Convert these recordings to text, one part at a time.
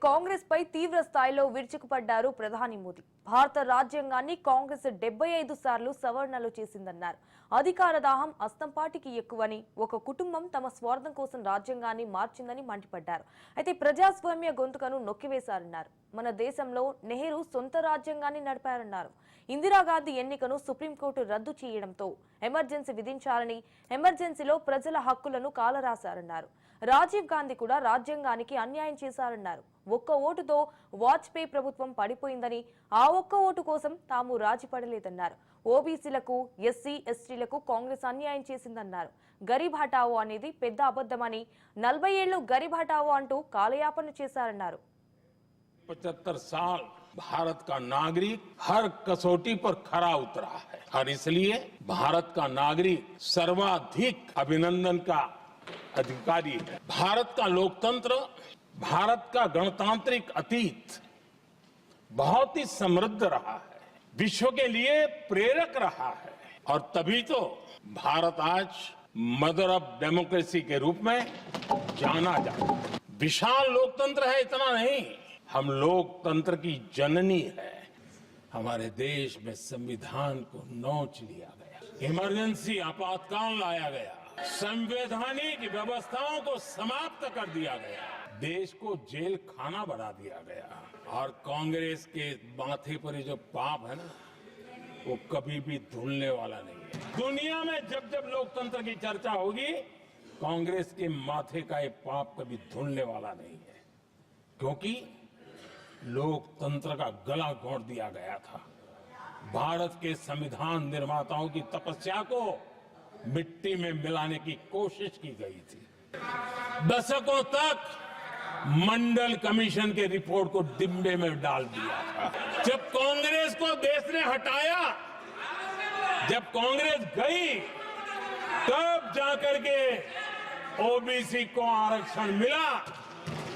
కాంగ్రెస్ పై తీవ్ర స్థాయిలో విరుచుకుపడ్డారు ప్రధాని మోదీ. భారత రాజ్యాంగాన్ని కాంగ్రెస్ 75 సార్లు సవరణలు చేసిందన్నారు. అధికార దాహం అస్తంపాటికి ఎక్కువని, ఒక కుటుంబం తమ స్వార్థం కోసం రాజ్యాంగాన్ని మార్చిందని మండిపడ్డారు. అయితే ప్రజాస్వామ్య గొంతుకను నొక్కివేశారన్నారు. మన దేశంలో నెహ్రూ సొంత రాజ్యాంగాన్ని నడిపారన్నారు. ఇందిరాగాంధీ ఎన్నికను సుప్రీంకోర్టు రద్దు చేయడంతో ఎమర్జెన్సీ విధించాలని, ఎమర్జెన్సీలో ప్రజల హక్కులను కాలరాశారన్నారు. రాజీవ్ గాంధీ కూడా రాజ్యాంగానికి అన్యాయం చేశారన్నారు. ఒక్క ఓటుతో వాజ్పేయి ప్రభుత్వం పడిపోయిందని, ఆ ఒక్క ఓటు కోసం తాము రాజీ పడలేదన్నారు. ఓబీసీలకు, ఎస్సీ ఎస్టీలకు కాంగ్రెస్ అన్యాయం చేసిందన్నారు. గరీబ్ హఠావో అనేది పెద్ద అబద్ధమని, 40 ఏళ్లు గరీబ్ హఠావో అంటూ కాలయాపన చేశారన్నారు. 75 साल भारत का नागरिक हर कसौटी पर खरा उतरा है और इसलिए भारत का नागरिक सर्वाधिक अभिनंदन का अधिकारी है। भारत का लोकतंत्र, भारत का गणतांत्रिक अतीत बहुत ही समृद्ध रहा है, विश्व के लिए प्रेरक रहा है और तभी तो भारत आज मदर ऑफ डेमोक्रेसी के रूप में जाना जाता है। विशाल लोकतंत्र है, इतना नहीं, हम लोकतंत्र की जननी है। हमारे देश में संविधान को नोच लिया गया, इमरजेंसी आपातकाल लाया गया, संवैधानिक व्यवस्थाओं को समाप्त कर दिया गया, देश को जेल खाना बना दिया गया और कांग्रेस के माथे पर जो पाप है ना, वो कभी भी धुलने वाला नहीं है। दुनिया में जब जब लोकतंत्र की चर्चा होगी, कांग्रेस के माथे का ये पाप कभी धुलने वाला नहीं है, क्योंकि लोकतंत्र का गला घोंट दिया गया था। भारत के संविधान निर्माताओं की तपस्या को मिट्टी में मिलाने की कोशिश की गई थी। दशकों तक मंडल कमीशन के रिपोर्ट को डिब्बे में डाल दिया था। जब कांग्रेस को देश ने हटाया, जब कांग्रेस गई, तब जाकर के ओबीसी को आरक्षण मिला,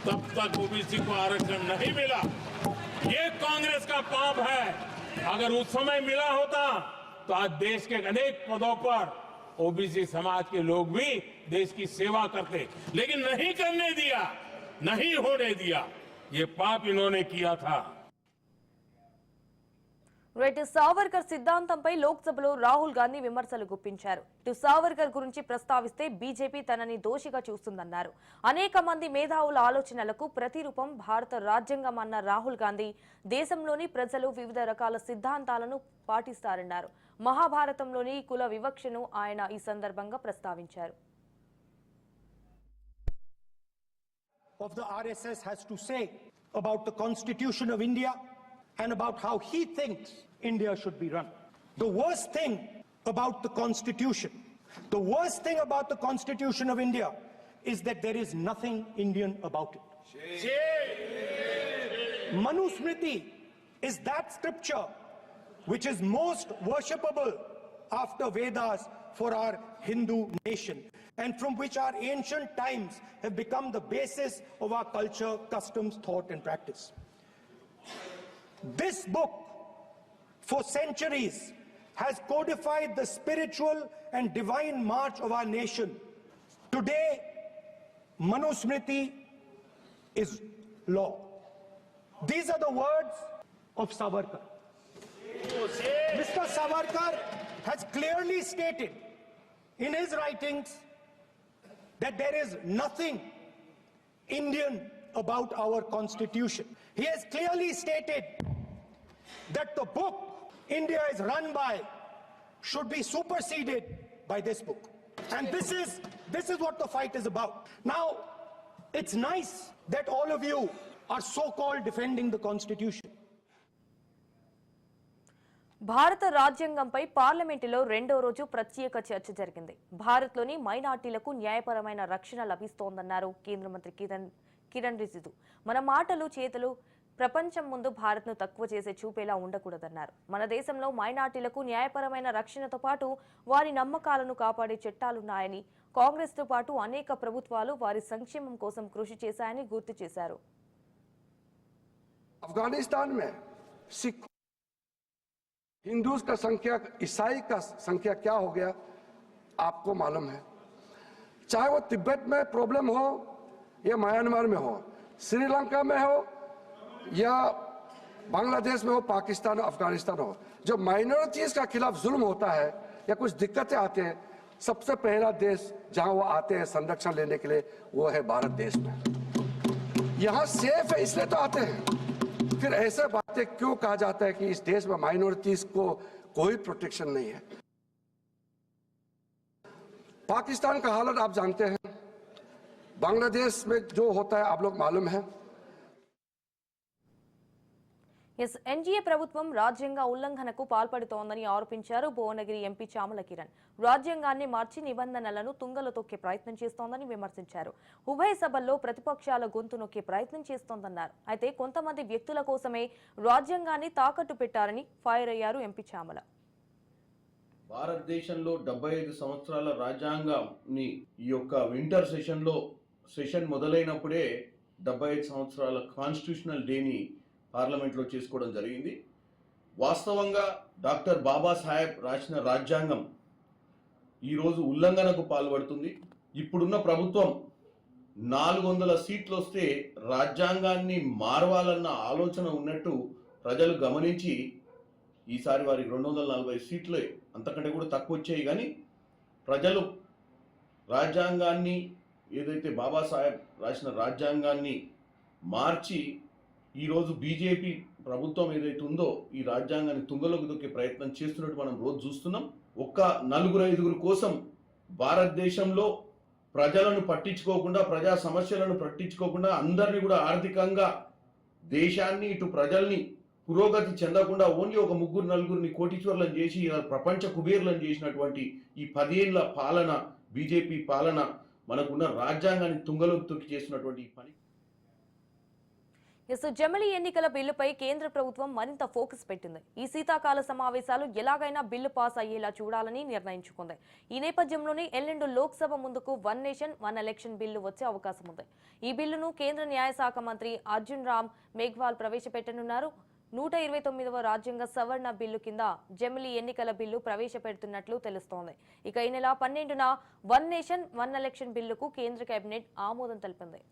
तब तक ओबीसी को आरक्षण नहीं मिला। ये कांग्रेस का पाप है। अगर उस समय मिला होता तो आज देश के अनेक पदों पर ओबीसी समाज के लोग भी देश की सेवा करते, लेकिन नहीं करने दिया, नहीं होने दिया। ये पाप इन्होंने किया था। ఇటు సావర్కర్ సిద్ధాంతంపై లోక్సభలో రాహుల్ గాంధీ విమర్శలు గుప్పించారు. ఇటు సావర్కర్ గురించి ప్రస్తావిస్తే బీజేపీ తనని దోషిగా చూస్తుందన్నారు. అనేక మంది మేధావుల ఆలోచనలకు ప్రతిరూపం భారత రాజ్యాంగం అన్న రాహుల్ గాంధీ దేశంలోని ప్రజలు వివిధ రకాల సిద్ధాంతాలను పాటిస్తారన్నారు. మహాభారతంలోని కుల వివక్షను ఆయన ఈ సందర్భంగా ప్రస్తావించారు. Of the RSS has to say about the Constitution of India and about how he thinks India should be run. The worst thing about the Constitution of India is that there is nothing Indian about it. Manusmriti is that scripture which is most worshipable after Vedas for our Hindu nation, and from which our ancient times have become the basis of our culture, customs, thought and practice. This book, for centuries, has codified the spiritual and divine march of our nation. Today, Manusmriti is law. These are the words of Savarkar. Mr. Savarkar has clearly stated in his writings that there is nothing Indian about our Constitution. He has clearly stated that the book India is run by should be superseded by this book. And this is what the fight is about. Now, it's nice that all of you are so-called defending the Constitution. భారత రాజ్యాంగంపై పార్లమెంటులో రెండో రోజు ప్రత్యేక చర్చ జరిగింది. భారత్లోని మైనార్టీలకు న్యాయపరమైన రక్షణ లభిస్తోందన్నారు కేంద్ర మంత్రి కిరణ్ రిజిజు. మన మాటలు చేతలు ప్రపంచం ముందు భారత్ను తక్కువ చేసే చూపేలా ఉండకూడదన్నారు. మన దేశంలో మైనార్టీలకు న్యాయపరమైన రక్షణతో పాటు వారి నమ్మకాలను కాపాడే చట్టాలున్నాయని, కాంగ్రెస్తో పాటు అనేక ప్రభుత్వాలు వారి సంక్షేమం కోసం కృషి చేశాయని గుర్తు చేశారు. अफगानिस्तान में सिख हिंदूज का संख्या, ईसाई का संख्या क्या हो गया आपको मालूम है। चाहे वो तिब्बत में प्रॉब्लम हो या म्यांमार में हो, श्रीलंका में हो या बांग्लादेश में हो, पाकिस्तान हो, अफगानिस्तान हो, जो माइनॉरिटीज का खिलाफ जुल्म होता है या कुछ दिक्कतें आते हैं, सबसे पहला देश जहां वो आते हैं संरक्षण लेने के लिए वो है भारत देश में। यहां सेफ है इसलिए तो आते हैं। फिर ऐसे बातें क्यों कहा जाता है कि इस देश में माइनॉरिटीज को कोई प्रोटेक्शन नहीं है। पाकिस्तान का हालत आप जानते हैं, बांग्लादेश में जो होता है आप लोग मालूम है। ఎన్డీఏ ప్రభుత్వం రాజ్యాంగ ఉల్లంఘనకు పాల్పడుతోందని ఆరోపించారు భువనగిరి ఎంపీ చామల కిరణ్. రాజ్యాంగాన్ని మార్చి నిబంధనలను తుంగలో తొక్కే ప్రయత్నం చేస్తోందని విమర్శించారు. ఉభయ సభల్లో ప్రతిపక్షాల గొంతు నొక్కే ప్రయత్నం చేస్తోందన్నారు. అయితే కొంతమంది వ్యక్తుల కోసమే రాజ్యాంగాన్ని తాకట్టు పెట్టారని ఫైర్ అయ్యారు ఎంపీ చామల. భారతదేశంలో 75 సంవత్సరాల రాజ్యాంగాన్ని ఈ యొక్క వింటర్ సెషన్ మొదలైనప్పుడే 75 సంవత్సరాల కాన్స్టిట్యూషనల్ డేని పార్లమెంట్లో చేసుకోవడం జరిగింది. వాస్తవంగా డాక్టర్ బాబాసాహెబ్ రాసిన రాజ్యాంగం ఈరోజు ఉల్లంఘనకు పాల్పడుతుంది. ఇప్పుడున్న ప్రభుత్వం 400 సీట్లు వస్తే రాజ్యాంగాన్ని మార్వాలన్న ఆలోచన ఉన్నట్టు ప్రజలు గమనించి ఈసారి వారికి 240 సీట్లే, అంతకంటే కూడా తక్కువ వచ్చాయి. కానీ ప్రజలు రాజ్యాంగాన్ని ఏదైతే బాబాసాహెబ్ రాసిన రాజ్యాంగాన్ని మార్చి ఈరోజు బీజేపీ ప్రభుత్వం ఏదైతే ఉందో ఈ రాజ్యాంగాన్ని తుంగలోకి దొక్కే ప్రయత్నం చేస్తున్నట్టు మనం రోజు చూస్తున్నాం. ఒక్క 4-5 కోసం భారతదేశంలో ప్రజలను పట్టించుకోకుండా, ప్రజా సమస్యలను పట్టించుకోకుండా, అందరినీ కూడా ఆర్థికంగా దేశాన్ని ఇటు ప్రజల్ని పురోగతి చెందకుండా ఓన్లీ ఒక 3-4 కోటీశ్వర్లను చేసి ప్రపంచ కుబేర్లను చేసినటువంటి ఈ 10 ఏళ్ల పాలన, బీజేపీ పాలన, మనకున్న రాజ్యాంగాన్ని తుంగలోకి తొక్కి చేస్తున్నటువంటి ఈ పని. జమిలీ ఎన్నికల బిల్లుపై కేంద్ర ప్రభుత్వం మరింత ఫోకస్ పెట్టింది. ఈ శీతాకాల సమావేశాలు ఎలాగైనా బిల్లు పాస్ అయ్యేలా చూడాలని నిర్ణయించుకుంది. ఈ నేపథ్యంలోనే ఎల్లుండి లోక్సభ ముందుకు 1 నేషన్ 1 ఎలక్షన్ బిల్లు వచ్చే అవకాశం ఉంది. ఈ బిల్లును కేంద్ర న్యాయశాఖ మంత్రి అర్జున్ రామ్ మేఘ్వాల్ ప్రవేశపెట్టనున్నారు. 129వ రాజ్యాంగ సవరణ బిల్లు కింద జమిలీ ఎన్నికల బిల్లు ప్రవేశపెడుతున్నట్లు తెలుస్తోంది. ఇక ఈ నెల 12న 1 నేషన్ 1 ఎలక్షన్ బిల్లుకు కేంద్ర కేబినెట్ ఆమోదం తెలిపింది.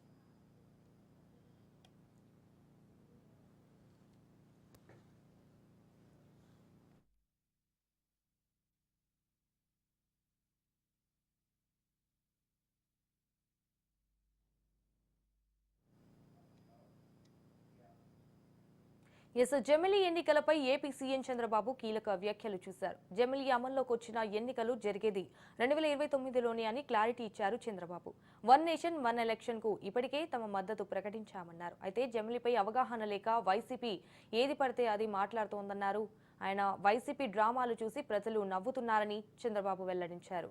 జమిలీ ఎన్నికలపై ఏపీ సీఎం చంద్రబాబు కీలక వ్యాఖ్యలు చేశారు. జమిలీ అమల్లోకి వచ్చిన ఎన్నికలు జరిగేది 2029లోనే అని క్లారిటీ ఇచ్చారు చంద్రబాబు. 1 నేషన్ 1 ఎలక్షన్ కు ఇప్పటికే తమ మద్దతు ప్రకటించామన్నారు. అయితే జమిలీపై అవగాహన లేక వైసీపీ ఏది పడితే అది మాట్లాడుతోందన్నారు. ఆయన వైసీపీ డ్రామాలు చూసి ప్రజలు నవ్వుతున్నారని చంద్రబాబు వెల్లడించారు.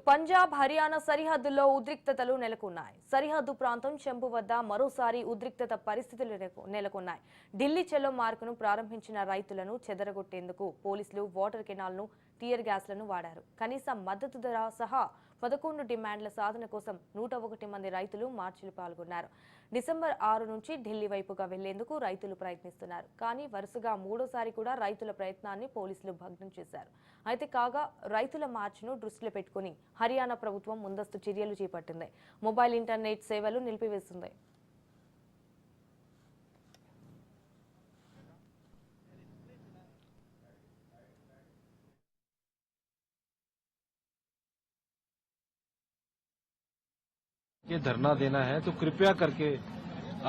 పంజాబ్ హర్యానా సరిహద్దుల్లో ఉద్రిక్తతలు నెలకొన్నాయి. సరిహద్దు ప్రాంతం చెంబు వద్ద మరోసారి ఉద్రిక్తత పరిస్థితులు నెలకొన్నాయి. ఢిల్లీ చెలో మార్కును ప్రారంభించిన రైతులను చెదరగొట్టేందుకు పోలీసులు వాటర్ కెనాల్ను, టియర్ గ్యాస్లను వాడారు. కనీస మద్దతు ధర సహా 11 డిమాండ్ల సాధన కోసం 101 మంది రైతులు మార్చిలో పాల్గొన్నారు. డిసెంబర్ 6 నుంచి ఢిల్లీ వైపుగా వెళ్లేందుకు రైతులు ప్రయత్నిస్తున్నారు. కానీ వరుసగా 3వ సారి కూడా రైతుల ప్రయత్నాన్ని పోలీసులు భగ్నం చేశారు. అయితే కాగా రైతుల మార్చును దృష్టిలో పెట్టుకుని హర్యానా ప్రభుత్వం ముందస్తు చర్యలు చేపట్టింది. మొబైల్ ఇంటర్నెట్ సేవలు నిలిపివేసింది. ये धरना देना है तो कृपया करके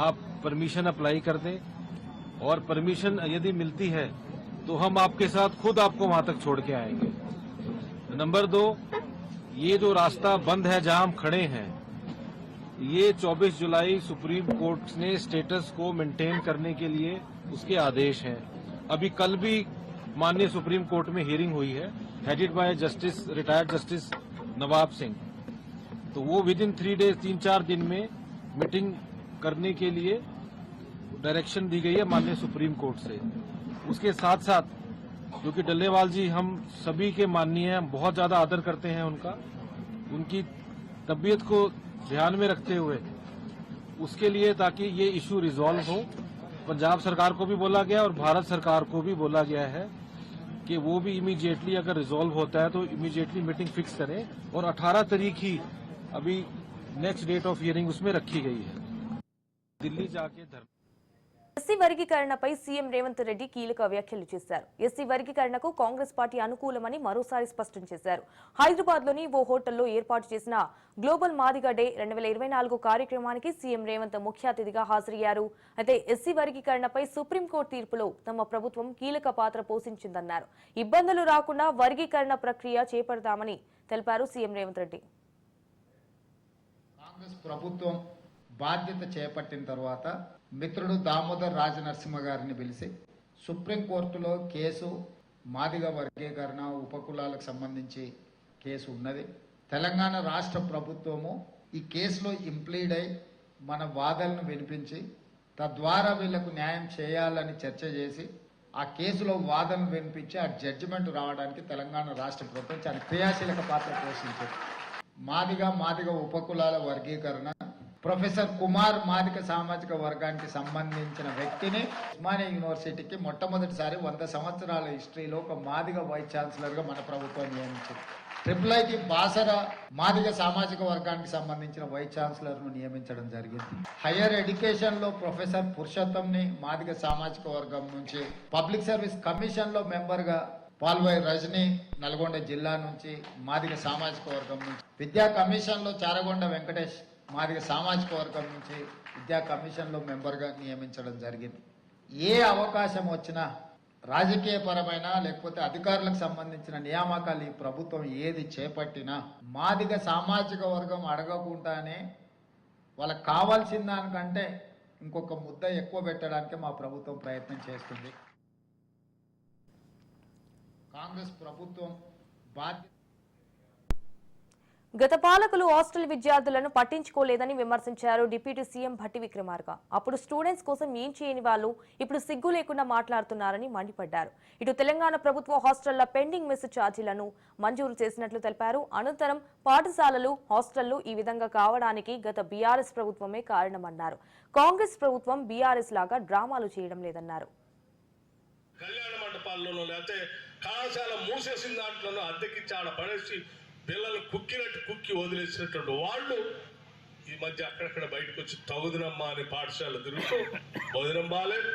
आप परमिशन अप्लाई कर दें, और परमिशन यदि मिलती है तो हम आपके साथ खुद आपको वहां तक छोड़ के आएंगे। नंबर 2, ये जो रास्ता बंद है जहां हम खड़े हैं, ये 24 जुलाई सुप्रीम कोर्ट ने स्टेटस को मेंटेन करने के लिए उसके आदेश हैं। अभी कल भी माननीय सुप्रीम कोर्ट में हियरिंग हुई है, हेडेड बाय रिटायर्ड जस्टिस नवाब सिंह। तो वो विद इन 3 डेज 3-4 दिन में मीटिंग करने के लिए डायरेक्शन दी गई है माननीय सुप्रीम कोर्ट से। उसके साथ साथ जो कि डल्लेवाल जी हम सभी के माननीय हैं, बहुत ज्यादा आदर करते हैं उनका, उनकी तबीयत को ध्यान में रखते हुए उसके लिए ताकि ये इशू रिजॉल्व हो। पंजाब सरकार को भी बोला गया और भारत सरकार को भी बोला गया है कि वो भी इमीडिएटली अगर रिजॉल्व होता है तो इमीडिएटली मीटिंग फिक्स करें और 18 तारीख ही अभी नेक्स्ट डेट ऑफ हियरिंग उसमें रखी गई है। दिल्ली जाके धरना ఎస్సీ వర్గీకరణపై సీఎం రేవంత్ రెడ్డి కీలక వ్యాఖ్యలు చేశారు. ఎస్సీ వర్గీకరణకు కాంగ్రెస్ పార్టీ అనుకూలమని మరోసారి స్పష్టం చేశారు. హైదరాబాద్లోని ఓ హోటల్లో ఏర్పాటు చేసిన గ్లోబల్ మాదిగ డే 2024 కార్యక్రమానికి సీఎం రేవంత్ ముఖ్య అతిథిగా హాజరయ్యారు. అయితే ఎస్సీ వర్గీకరణపై సుప్రీంకోర్టు తీర్పులో తమ ప్రభుత్వం కీలక పాత్ర పోషించిందన్నారు. ఇబ్బందులు రాకుండా వర్గీకరణ ప్రక్రియ చేపడతామని తెలిపారు సీఎం రేవంత్ రెడ్డి. కాంగ్రెస్ ప్రభుత్వం బాధ్యత చేపట్టిన తర్వాత మిత్రుడు దామోదర్ రాజనరసింహ గారిని పిలిచి సుప్రీంకోర్టులో కేసు మాదిగ వర్గీకరణ ఉపకులాలకు సంబంధించి కేసు ఉన్నది. తెలంగాణ రాష్ట్ర ప్రభుత్వము ఈ కేసులో ఇంప్లీడ్ అయి మన వాదనలను వినిపించి తద్వారా వీళ్లకు న్యాయం చేయాలని చర్చ చేసి ఆ కేసులో వాదనలు వినిపించి ఆ జడ్జిమెంట్ రావడానికి తెలంగాణ రాష్ట్ర ప్రభుత్వం చాలా క్రియాశీలక పాత్ర పోషించింది. మాదిగ ఉపకులాల వర్గీకరణ ప్రొఫెసర్ కుమార్ మాదిక సామాజిక వర్గానికి సంబంధించిన వ్యక్తిని ఉస్మానియా యూనివర్సిటీకి మొట్టమొదటిసారి 100 సంవత్సరాల హిస్టరీలో ఒక మాదిగ వైస్ ఛాన్సలర్గా మన ప్రభుత్వం నియమించింది. IIIకి బాసర మాదిగ సామాజిక వర్గానికి సంబంధించిన వైస్ ఛాన్సలర్ను నియమించడం జరిగింది. హైయర్ ఎడ్యుకేషన్లో ప్రొఫెసర్ పురుషోత్తంని మాదిగ సామాజిక వర్గం నుంచి, పబ్లిక్ సర్వీస్ కమిషన్లో మెంబర్గా పాల్వాయి రజని నల్గొండ జిల్లా నుంచి మాదిగ సామాజిక వర్గం నుంచి, విద్యా కమిషన్లో చారగొండ వెంకటేష్ మాదిగ సామాజిక వర్గం నుంచి విద్యా కమిషన్లో మెంబర్గా నియమించడం జరిగింది. ఏ అవకాశం వచ్చినా రాజకీయపరమైన లేకపోతే అధికారులకు సంబంధించిన నియామకాలు ఈ ప్రభుత్వం ఏది చేపట్టినా మాదిగ సామాజిక వర్గం అడగకుండానే వాళ్ళకి కావాల్సిన దానికంటే ఇంకొక ముద్ద ఎక్కువ పెట్టడానికి మా ప్రభుత్వం ప్రయత్నం చేస్తుంది. కాంగ్రెస్ ప్రభుత్వం బాధ్యత గత పాలకులు హాస్టల్ విద్యార్థులను పట్టించుకోలేదని విమర్శించారు డిప్యూటీ సీఎం భట్టి విక్రమార్క. అప్పుడు స్టూడెంట్స్ కోసం ఏం చేయని వాళ్ళు ఇప్పుడు సిగ్గు లేకుండా మాట్లాడుతున్నారని మండిపడ్డారు. ఇటు తెలంగాణ ప్రభుత్వ హాస్టళ్ల పెండింగ్ మెస్ ఛార్జీలను మంజూరు చేసినట్లు తెలిపారు. అనంతరం పాఠశాలలు హాస్టళ్లు ఈ విధంగా కావడానికి గత బీఆర్ఎస్ ప్రభుత్వమే కారణమన్నారు. కాంగ్రెస్ ప్రభుత్వం బీఆర్ఎస్ లాగా డ్రామాలు చేయడం లేదన్నారు. కళ్యాణ మండపాల్లోనూ లేకపోతే కళాశాల మూసేసిన దాంట్లోనూ అద్దెకిచ్చి ఆడ పడేసి పిల్లలు కుక్కి వదిలేసినటువంటి వాళ్ళు ఈ మధ్య అక్కడక్కడ బయటకు వచ్చి తగుదనమ్మా అని పాఠశాల తిరుగుతూ వదినం బాలేదు,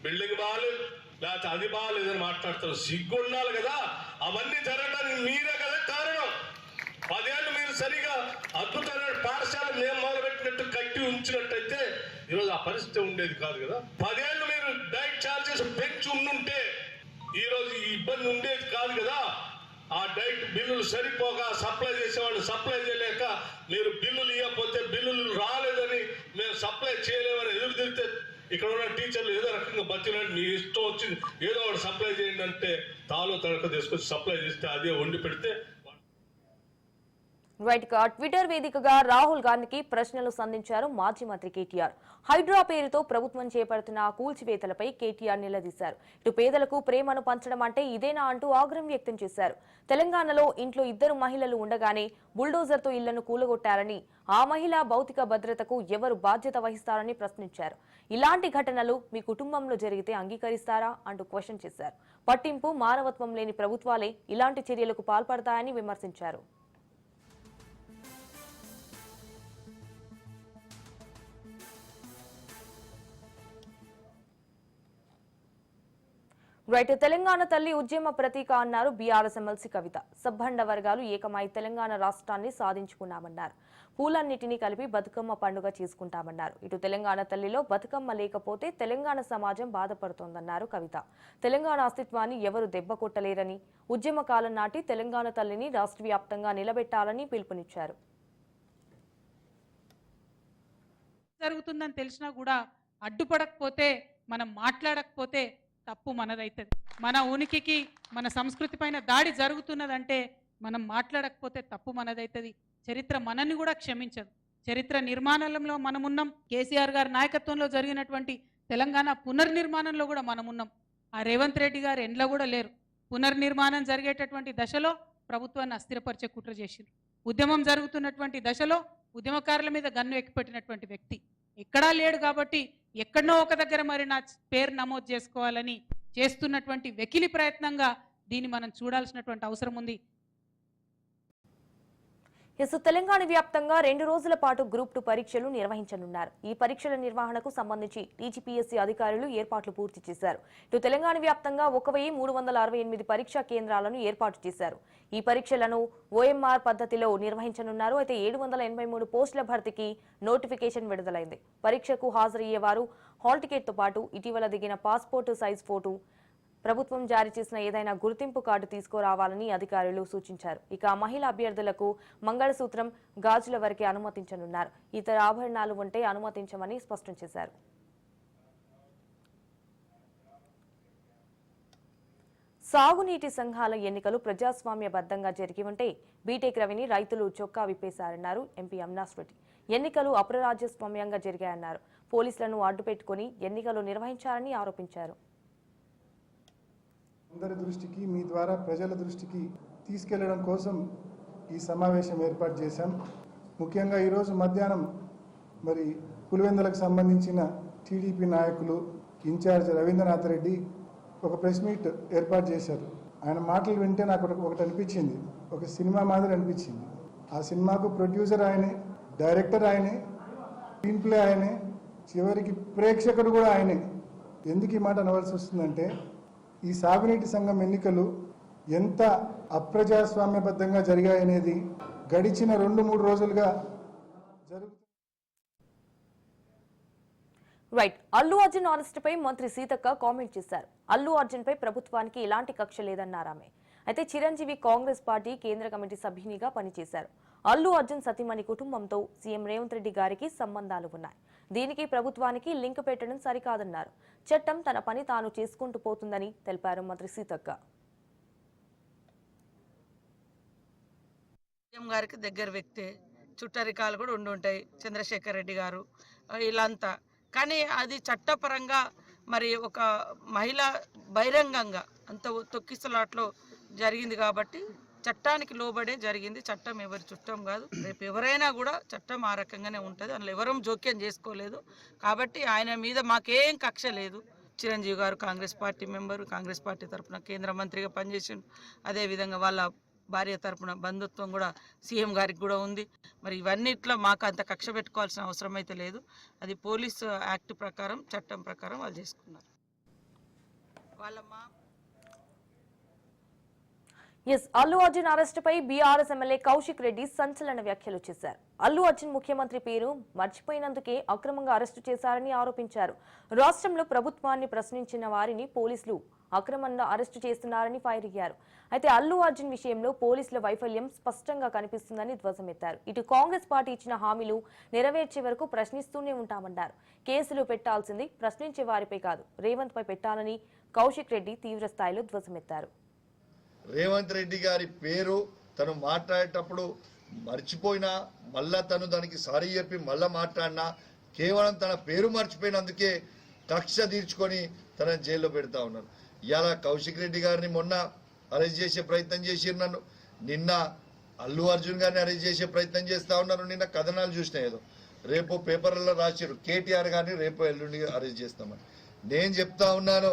బిల్డింగ్ బాలేదు, లేకపోతే అది బాగాలేదని మాట్లాడతారు. సిగ్గు ఉండాలి కదా. అవన్నీ జరగడానికి మీరే కదా కారణం. 10 ఏళ్ళు మీరు సరిగా అద్భుతమైన పాఠశాల మేము మొదలుపెట్టినట్టు కట్టి ఉంచినట్టయితే ఈరోజు ఆ పరిస్థితి ఉండేది కాదు కదా. 10 ఏళ్ళు మీరు డైట్ ఛార్జెస్ పెంచి ఉండుంటే ఈరోజు ఈ ఇబ్బంది ఉండేది కాదు కదా. ఆ డైట్ బిల్లులు సరిపోగా సప్లై చేసేవాళ్ళు సప్లై చేయలేక మీరు బిల్లులు ఇవ్వకపోతే బిల్లులు రాలేదని మేము సప్లై చేయలేమని ఎదురు తిరిగితే ఇక్కడ ఉన్న టీచర్లు ఏదో రకంగా బతికినట్టు మీ ఇష్టం వచ్చింది ఏదో ఒకటి సప్లై చేయండి అంటే తాలో తడక తీసుకొచ్చి సప్లై చేస్తే అదే వండి పెడితే. రైట్ గా ట్విట్టర్ వేదికగా రాహుల్ గాంధీకి ప్రశ్నలు సంధించారు మాజీ మంత్రి కేటీఆర్. హైడ్రా పేరుతో ప్రభుత్వం చేపడుతున్న కూల్చివేతలపై కేటీఆర్ నిలదీశారు. ఇటు పేదలకు ప్రేమను పంచడం అంటే ఇదేనా అంటూ ఆగ్రహం వ్యక్తం చేశారు. తెలంగాణలో ఇంట్లో 2 మహిళలు ఉండగానే బుల్డోజర్తో ఇళ్లను కూలగొట్టారని, ఆ మహిళ భౌతిక భద్రతకు ఎవరు బాధ్యత వహిస్తారని ప్రశ్నించారు. ఇలాంటి ఘటనలు మీ కుటుంబంలో జరిగితే అంగీకరిస్తారా అంటూ క్వశ్చన్ చేశారు. పట్టింపు మానవత్వం లేని ప్రభుత్వాలే ఇలాంటి చర్యలకు పాల్పడతాయని విమర్శించారు. రైట్ తెలంగాణ తల్లి ఉద్యమ ప్రతీక అన్నారు బీఆర్ఎస్ ఎమ్మెల్సీ కవిత. సబ్బండ వర్గాలు ఏకమై తెలంగాణ రాష్ట్రాన్ని సాధించుకున్నామన్నారు. పూలన్నిటినీ కలిపి బతుకమ్మ పండుగ చేసుకుంటామన్నారు. ఇటు తెలంగాణ తల్లిలో బతుకమ్మ లేకపోతే తెలంగాణ సమాజం బాధపడుతోందన్నారు కవిత. తెలంగాణ అస్తిత్వాన్ని ఎవరు దెబ్బ కొట్టలేరని, ఉద్యమ కాలం నాటి తెలంగాణ తల్లిని రాష్ట్ర వ్యాప్తంగా నిలబెట్టాలని పిలుపునిచ్చారు. జరుగుతుందని తెలిసినా కూడా అడ్డుపడకపోతే, మనం మాట్లాడకపోతే తప్పు మనదైతుంది. మన ఉనికికి మన సంస్కృతి పైన దాడి జరుగుతున్నదంటే మనం మాట్లాడకపోతే తప్పు మనదైతుంది. చరిత్ర మనల్ని కూడా క్షమించదు. చరిత్ర నిర్మాణంలో మనమున్నాం. కేసీఆర్ గారి నాయకత్వంలో జరిగినటువంటి తెలంగాణ పునర్నిర్మాణంలో కూడా మనమున్నాం. ఆ రేవంత్ రెడ్డి గారు ఎండ్లో కూడా లేరు. పునర్నిర్మాణం జరిగేటటువంటి దశలో ప్రభుత్వాన్ని అస్థిరపరిచే కుట్ర చేసిండ్రు. ఉద్యమం జరుగుతున్నటువంటి దశలో ఉద్యమకారుల మీద గన్ను ఎక్కిపెట్టినటువంటి వ్యక్తి. ఎక్కడా లేడు కాబట్టి ఎక్కడనో ఒక దగ్గర మరి నా పేరు నమోదు చేసుకోవాలని చేస్తున్నటువంటి వెకిలి ప్రయత్నంగా దీన్ని మనం చూడాల్సినటువంటి అవసరం ఉంది. తెలంగాణ వ్యాప్తంగా 2 రోజుల పాటు గ్రూప్ 2 పరీక్షలు నిర్వహించనున్నారు. ఈ పరీక్షల నిర్వహణకు సంబంధించి టీజీపీఎస్సీ అధికారులు ఏర్పాట్లు పూర్తి చేశారు. ఇటు తెలంగాణ వ్యాప్తంగా 1368 పరీక్షా కేంద్రాలను ఏర్పాటు చేశారు. ఈ పరీక్షలను ఓఎంఆర్ పద్ధతిలో నిర్వహించనున్నారు. అయితే 783 పోస్టుల భర్తీకి నోటిఫికేషన్ విడుదలైంది. పరీక్షకు హాజరయ్యేవారు హాల్ టికెట్తో పాటు ఇటీవల దిగిన పాస్పోర్టు సైజ్ ఫోటో, ప్రభుత్వం జారీ చేసిన ఏదైనా గుర్తింపు కార్డు తీసుకురావాలని అధికారులు సూచించారు. ఇక మహిళా అభ్యర్థులకు మంగళసూత్రం, గాజుల వరకే అనుమతించనున్నారు. ఇతర ఆభరణాలు ఉంటే అనుమతించమని స్పష్టం చేశారు. సాగునీటి సంఘాల ఎన్నికలు ప్రజాస్వామ్యబద్ధంగా జరిగి ఉంటే బీటెక్ రవిని రైతులు చొక్కా విప్పేశారన్నారు ఎంపీ అవినాష్ రెడ్డి. ఎన్నికలు అప్రజాస్వామ్యంగా జరిగాయన్నారు. పోలీసులను అడ్డుపెట్టుకుని ఎన్నికలు నిర్వహించారని ఆరోపించారు. అందరి దృష్టికి, మీ ద్వారా ప్రజల దృష్టికి తీసుకెళ్లడం కోసం ఈ సమావేశం ఏర్పాటు చేశాం. ముఖ్యంగా ఈరోజు మధ్యాహ్నం మరి పులివెందులకు సంబంధించిన టీడీపీ నాయకులు ఇన్ఛార్జ్ రవీంద్రనాథ్ రెడ్డి ఒక ప్రెస్ మీట్ ఏర్పాటు చేశారు. ఆయన మాటలు వింటే నాకు ఒకటి అనిపించింది, ఒక సినిమా మాదిరి అనిపించింది. ఆ సినిమాకు ప్రొడ్యూసర్ ఆయనే, డైరెక్టర్ ఆయనే, స్క్రీన్ ప్లే ఆయనే, చివరికి ప్రేక్షకుడు కూడా ఆయనే. ఎందుకు ఈ మాట అనవలసి వస్తుందంటే, ఈ సాగునీటి సంఘం ఎన్నికలు ఎంత అప్రజాస్వామ్యబద్ధంగా జరిగాయనేది గడిచిన 2-3 రోజులుగా జరుగుతుంది. రైట్. అల్లు అర్జున్ అరెస్టుపై మంత్రి సీతక్క కామెంట్ చేశారు. అల్లు అర్జున్ పై ప్రభుత్వానికి ఎలాంటి కక్ష లేదన్నారు ఆమె. అయితే చిరంజీవి కాంగ్రెస్ పార్టీ కేంద్ర కమిటీ సభ్యునిగా పనిచేశారు. అల్లు అర్జున్ సతీమణి కుటుంబంతో సీఎం రేవంత్ రెడ్డి గారికి సంబంధాలు ఉన్నాయి. దీనికి ప్రభుత్వానికి లింక్ పెట్టడం సరికాదన్నారు. చట్టం తన పని తాను చేసుకుంటూ పోతుందని తెలిపారు మంత్రి సీతక్క. సీఎం గారికి దగ్గర వ్యక్తి, చుట్టరికాలు కూడా ఉండుంటాయి, చంద్రశేఖర్ రెడ్డి గారు వీళ్ళంతా. కానీ అది చట్టపరంగా మరి ఒక మహిళ బహిరంగంగా అంత తొక్కిసలాట్లో జరిగింది కాబట్టి చట్టానికి లోబడే జరిగింది. చట్టం ఎవరి చుట్టం కాదు. రేపు ఎవరైనా కూడా చట్టం ఆ రకంగానే ఉంటుంది. అందులో ఎవరూ జోక్యం చేసుకోలేదు. కాబట్టి ఆయన మీద మాకేం కక్ష లేదు. చిరంజీవి గారు Congress party member, Congress party తరఫున కేంద్ర మంత్రిగా పనిచేసిండు. అదేవిధంగా వాళ్ళ భార్య తరఫున బంధుత్వం కూడా సీఎం గారికి కూడా ఉంది. మరి ఇవన్నిట్లో మాకు అంత కక్ష పెట్టుకోవాల్సిన అవసరం అయితే లేదు. అది పోలీసు యాక్ట్ ప్రకారం, చట్టం ప్రకారం వాళ్ళు చేసుకున్నారు. వాళ్ళ అల్లు అర్జున్ అరెస్టుపై బీఆర్ఎస్ ఎమ్మెల్యే కౌశిక్ రెడ్డి సంచలన వ్యాఖ్యలు చేశారు. అల్లు అర్జున్ ముఖ్యమంత్రి పేరు మర్చిపోయినందుకే అక్రమంగా అరెస్టు చేశారని ఆరోపించారు. రాష్ట్రంలో ప్రభుత్వాన్ని ప్రశ్నించిన వారిని పోలీసులు అక్రమంగా అరెస్టు చేస్తున్నారని ఫైర్ అయ్యారు. అయితే అల్లు అర్జున్ విషయంలో పోలీసుల వైఫల్యం స్పష్టంగా కనిపిస్తుందని ధ్వజమెత్తారు. ఇటు కాంగ్రెస్ పార్టీ ఇచ్చిన హామీలు నెరవేర్చే వరకు ప్రశ్నిస్తూనే ఉంటామన్నారు. కేసులు పెట్టాల్సింది ప్రశ్నించే వారిపై కాదు, రేవంత్ పై పెట్టాలని కౌశిక్ రెడ్డి తీవ్ర స్థాయిలో ధ్వజమెత్తారు. రేవంత్ రెడ్డి గారి పేరు తను మాట్లాడేటప్పుడు మర్చిపోయినా, మళ్ళా తను దానికి సారీ చెప్పి మళ్ళా మాట్లాడినా, కేవలం తన పేరు మర్చిపోయినందుకే కక్ష తీర్చుకొని తన జైల్లో పెడతా ఉన్నారు. ఇలా కౌశిక్ రెడ్డి గారిని మొన్న అరెస్ట్ చేసే ప్రయత్నం చేసిరు, నన్ను నిన్న అల్లు అర్జున్ గారిని అరెస్ట్ చేసే ప్రయత్నం చేస్తూ ఉన్నారు. నిన్న కథనాలు చూసినా ఏదో రేపు పేపర్లలో రాసిరు కేటీఆర్ గారిని రేపు ఎల్లుండి అరెస్ట్ చేస్తామని. నేను చెప్తా ఉన్నాను,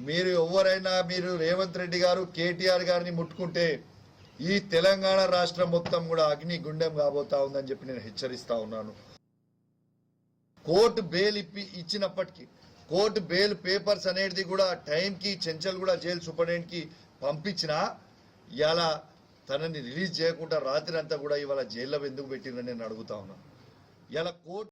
మీరు ఎవరైనా మీరు రేవంత్ రెడ్డి గారు కేటీఆర్ గారిని ముట్టుకుంటే ఈ తెలంగాణ రాష్ట్రం మొత్తం కూడా అగ్ని గుండెం కాబోతా ఉందని చెప్పి నేను హెచ్చరిస్తా ఉన్నాను. కోర్టు బెయిల్ ఇచ్చినప్పటికీ కోర్టు బెయిల్ పేపర్స్ అనేది కూడా టైంకి చెంచల్ కూడా జైలు సూపరింటెండెంట్కి పంపించినా ఇలా తనని రిలీజ్ చేయకుండా రాత్రి అంతా కూడా ఇవాళ జైల్లో ఎందుకు పెట్టిందని నేను అడుగుతా ఉన్నాను. ఇలా కోర్టు